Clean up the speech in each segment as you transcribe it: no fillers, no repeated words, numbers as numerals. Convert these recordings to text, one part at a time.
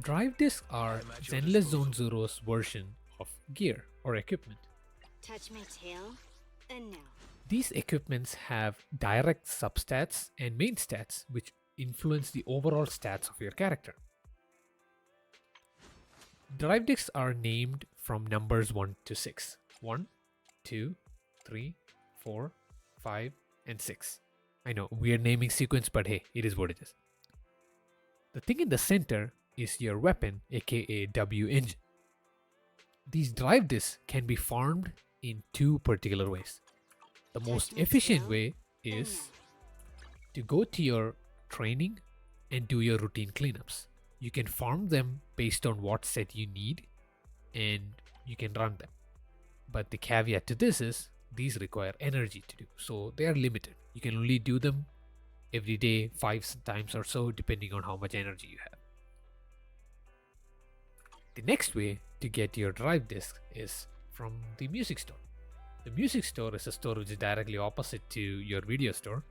Drive discs are Zenless Zone Zero's version of gear or equipment. Touch my tail, and now. These equipments have direct substats and main stats which influence the overall stats of your character. Drive discs are named from numbers 1 to 6. 1, 2, 3, 4, 5, and 6. I know, weird naming sequence, but hey, it is what it is. The thing in the center is your weapon, aka W engine. These drive discs can be farmed in two particular ways. The most efficient way is to go to your training and do your routine cleanups. You can farm them based on what set you need and you can run them. But the caveat to this is these require energy to do, so they are limited. You can only do them every day 5 times or so, depending on how much energy you have. The next way to get your drive disc is from the music store. The music store is a store which is directly opposite to your video store,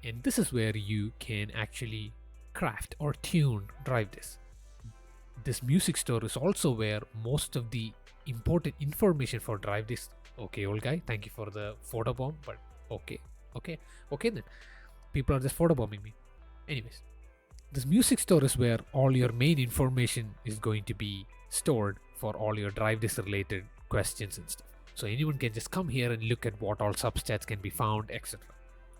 and this is where you can actually craft or tune drive discs. This music store is also where most of the important information for drive discs. Okay, old guy, thank you for the photobomb, but okay then. People are just photobombing me. Anyways, this music store is where all your main information is going to be stored for all your drive disc related questions and stuff. So anyone can just come here and look at what all substats can be found, etc.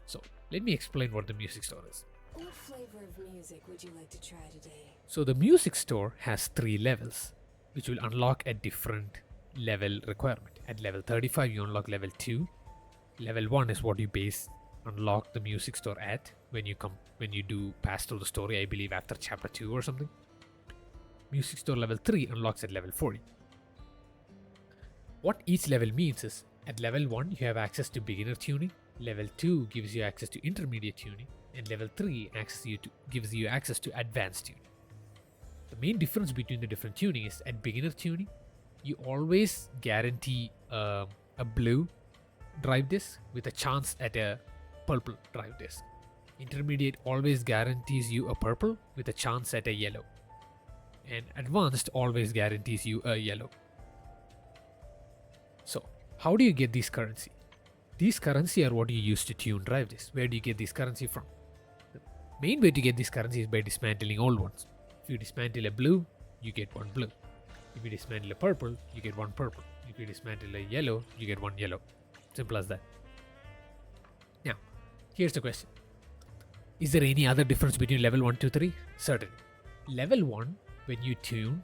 So let me explain what the music store is. What flavor of music would you like to try today? So the music store has 3 levels, which will unlock a different level requirement. At level 35, you unlock level 2. Level 1 is what you unlock the music store at when you do pass through the story, I believe after chapter 2 or something. Music store level 3 unlocks at level 40. What each level means is, at level 1 you have access to beginner tuning, level 2 gives you access to intermediate tuning, and level 3 gives you access to advanced tuning. The main difference between the different tuning is, at beginner tuning you always guarantee a blue drive disc with a chance at a purple drive disc. Intermediate always guarantees you a purple with a chance at a yellow, and advanced always guarantees you a yellow. So how do you get these currency? These currency are what you use to tune drive discs. Where do you get these currency from? The main way to get these currency is by dismantling old ones. If you dismantle a blue, you get one blue. If you dismantle a purple, you get one purple. If you dismantle a yellow, you get one yellow. Simple as that. Now, here's the question. Is there any other difference between level 1, 2, 3? Certainly. Level 1, when you tune,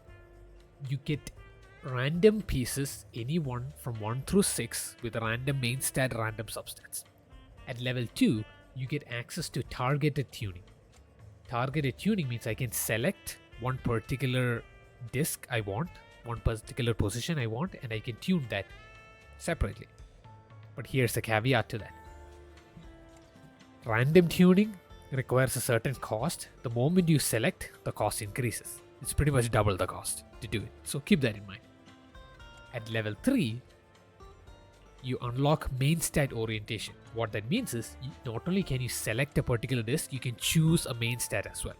you get random pieces, any one from 1 through 6 with random main stat, random substats. At level 2, you get access to targeted tuning. Targeted tuning means I can select one particular disc I want, one particular position I want, and I can tune that separately. But here's the caveat to that. Random tuning requires a certain cost. The moment you select, the cost increases. It's pretty much double the cost to do it. So keep that in mind. At level 3, you unlock main stat orientation. What that means is, not only can you select a particular disc, you can choose a main stat as well.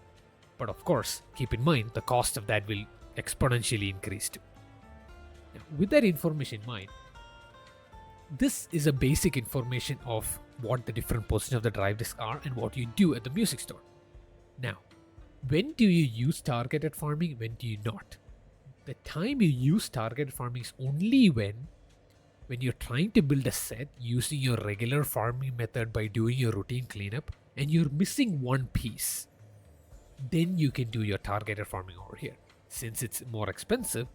But of course, keep in mind, the cost of that will exponentially increase too. Now, with that information in mind, this is a basic information of what the different positions of the drive disc are and what you do at the music store. Now, when do you use targeted farming? When do you not? The time you use targeted farming is only when you're trying to build a set using your regular farming method by doing your routine cleanup and you're missing one piece. Then you can do your targeted farming over here. Since it's more expensive,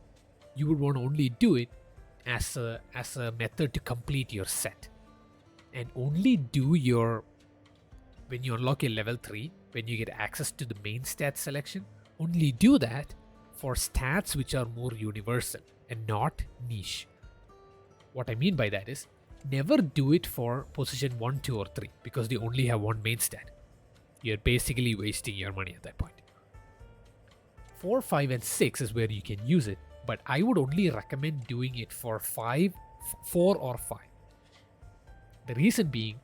you would want to only do it as a method to complete your set, and only do your, when you unlock your level 3, when you get access to the main stat selection, only do that for stats which are more universal and not niche. What I mean by that is, never do it for position 1, 2 or 3 because they only have one main stat. You're basically wasting your money at that point. 4, 5 and 6 is where you can use it, but I would only recommend doing it for 4 or 5. The reason being,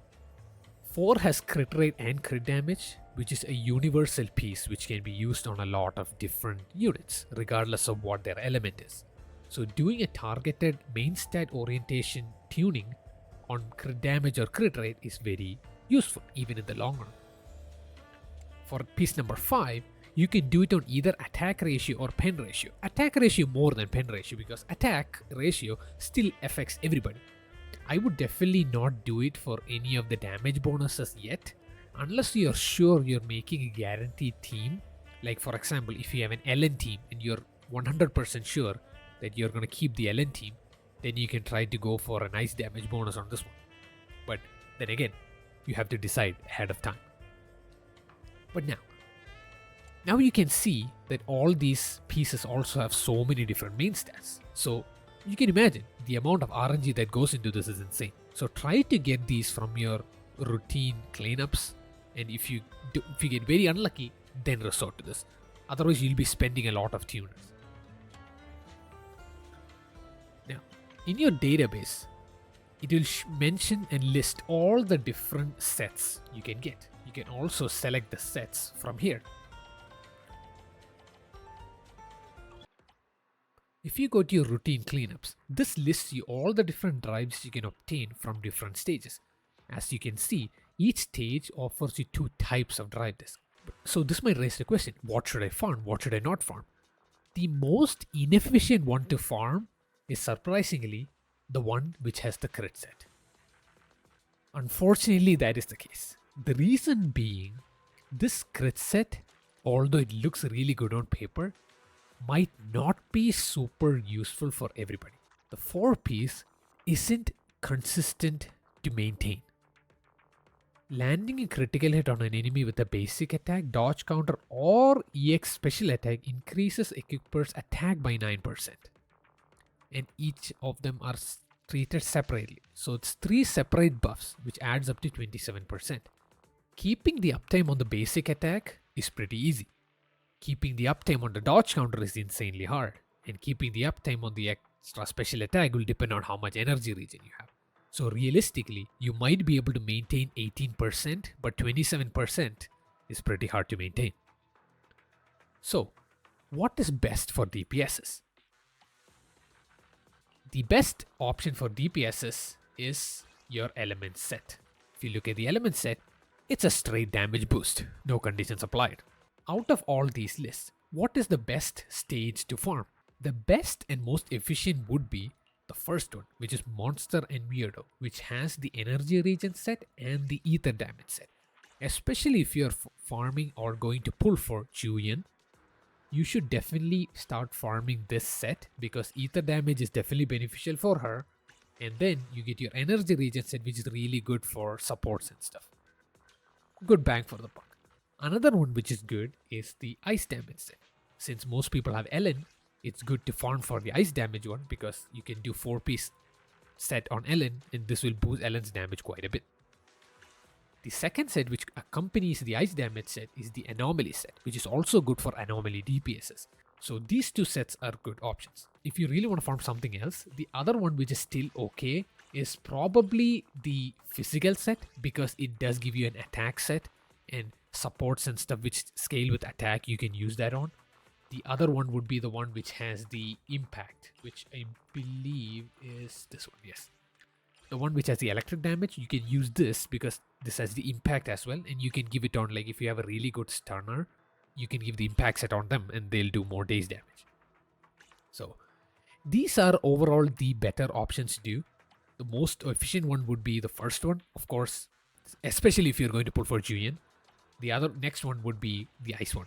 4 has crit rate and crit damage, which is a universal piece which can be used on a lot of different units, regardless of what their element is. So doing a targeted main stat orientation tuning on crit damage or crit rate is very useful, even in the long run. For piece number 5, you can do it on either attack ratio or pen ratio. Attack ratio more than pen ratio, because attack ratio still affects everybody. I would definitely not do it for any of the damage bonuses yet, unless you're sure you're making a guaranteed team. Like for example, if you have an LN team and you're 100% sure that you're going to keep the LN team, then you can try to go for a nice damage bonus on this one. But then again, you have to decide ahead of time. But now you can see that all these pieces also have so many different main stats. So you can imagine the amount of RNG that goes into this is insane. So try to get these from your routine cleanups, and if you get very unlucky, then resort to this. Otherwise, you'll be spending a lot of tuners. Now, in your database, it will mention and list all the different sets you can get. You can also select the sets from here. If you go to your routine cleanups, this lists you all the different drives you can obtain from different stages. As you can see, each stage offers you 2 types of drive disc. So this might raise the question, what should I farm? What should I not farm? The most inefficient one to farm is surprisingly the one which has the crit set. Unfortunately, that is the case. The reason being, this crit set, although it looks really good on paper, might not be super useful for everybody. The 4 piece isn't consistent to maintain. Landing a critical hit on an enemy with a basic attack, dodge counter, or EX special attack increases equipper's attack by 9%. And each of them are treated separately. So it's 3 separate buffs, which adds up to 27%. Keeping the uptime on the basic attack is pretty easy. Keeping the uptime on the dodge counter is insanely hard, and keeping the uptime on the extra special attack will depend on how much energy regen you have. So realistically, you might be able to maintain 18%, but 27% is pretty hard to maintain. So, what is best for DPSs? The best option for DPSs is your element set. If you look at the element set, it's a straight damage boost, no conditions applied. Out of all these lists, what is the best stage to farm? The best and most efficient would be the first one, which is Monster and Weirdo, which has the energy regen set and the ether damage set. Especially if you're farming or going to pull for Julian, you should definitely start farming this set, because ether damage is definitely beneficial for her, and then you get your energy regen set, which is really good for supports and stuff. Good bang for the buck. Another one which is good is the ice damage set. Since most people have Ellen, it's good to farm for the ice damage one, because you can do 4-piece set on Ellen, and this will boost Ellen's damage quite a bit. The second set which accompanies the ice damage set is the anomaly set, which is also good for anomaly DPSs. So these 2 sets are good options. If you really want to farm something else, the other one which is still okay is probably the physical set, because it does give you an attack set and supports and stuff which scale with attack. You can use that on. The other one would be the one which has the impact, which I believe is this one. Yes, the one which has the electric damage. You can use this because this has the impact as well, and you can give it on, like if you have a really good stunner, you can give the impact set on them and they'll do more days damage. So these are overall the better options to do. The most efficient one would be the first one, of course, especially if you're going to pull for Julian. The other next one would be the ice one,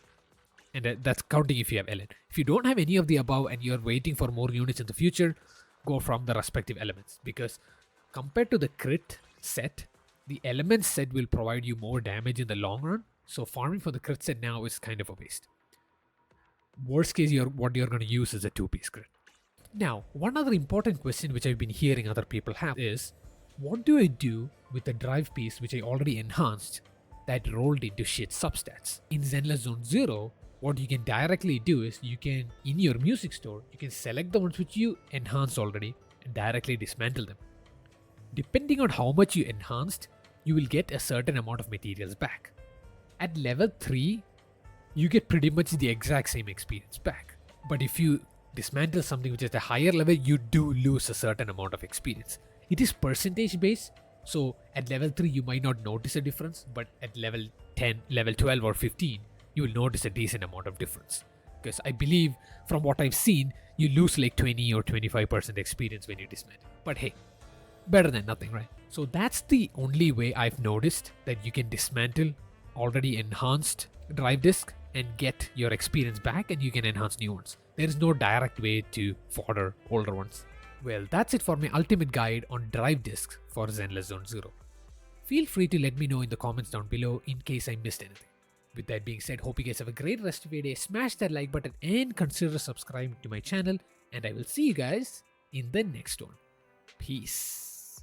and that's counting if you have Ellen. If you don't have any of the above and you're waiting for more units in the future, go from the respective elements, because compared to the crit set, the element set will provide you more damage in the long run. So farming for the crit set now is kind of a waste. Worst case, what you're going to use is a 2-piece crit. Now, one other important question which I've been hearing other people have is, what do I do with the drive piece which I already enhanced that rolled into shit substats? In Zenless Zone Zero, what you can directly do is you can, in your music store, you can select the ones which you enhanced already and directly dismantle them. Depending on how much you enhanced, you will get a certain amount of materials back. At level 3, you get pretty much the exact same experience back. But if you dismantle something which is at a higher level, you do lose a certain amount of experience. It is percentage based, so at level 3 you might not notice a difference, but at level 10, level 12 or 15, you will notice a decent amount of difference. Because I believe from what I've seen, you lose like 20 or 25% experience when you dismantle. But hey, better than nothing, right? So that's the only way I've noticed that you can dismantle already enhanced drive disk and get your experience back, and you can enhance new ones. There is no direct way to fodder older ones. Well, that's it for my ultimate guide on drive disks for Zenless Zone Zero. Feel free to let me know in the comments down below in case I missed anything. With that being said, hope you guys have a great rest of your day. Smash that like button and consider subscribing to my channel, and I will see you guys in the next one. Peace.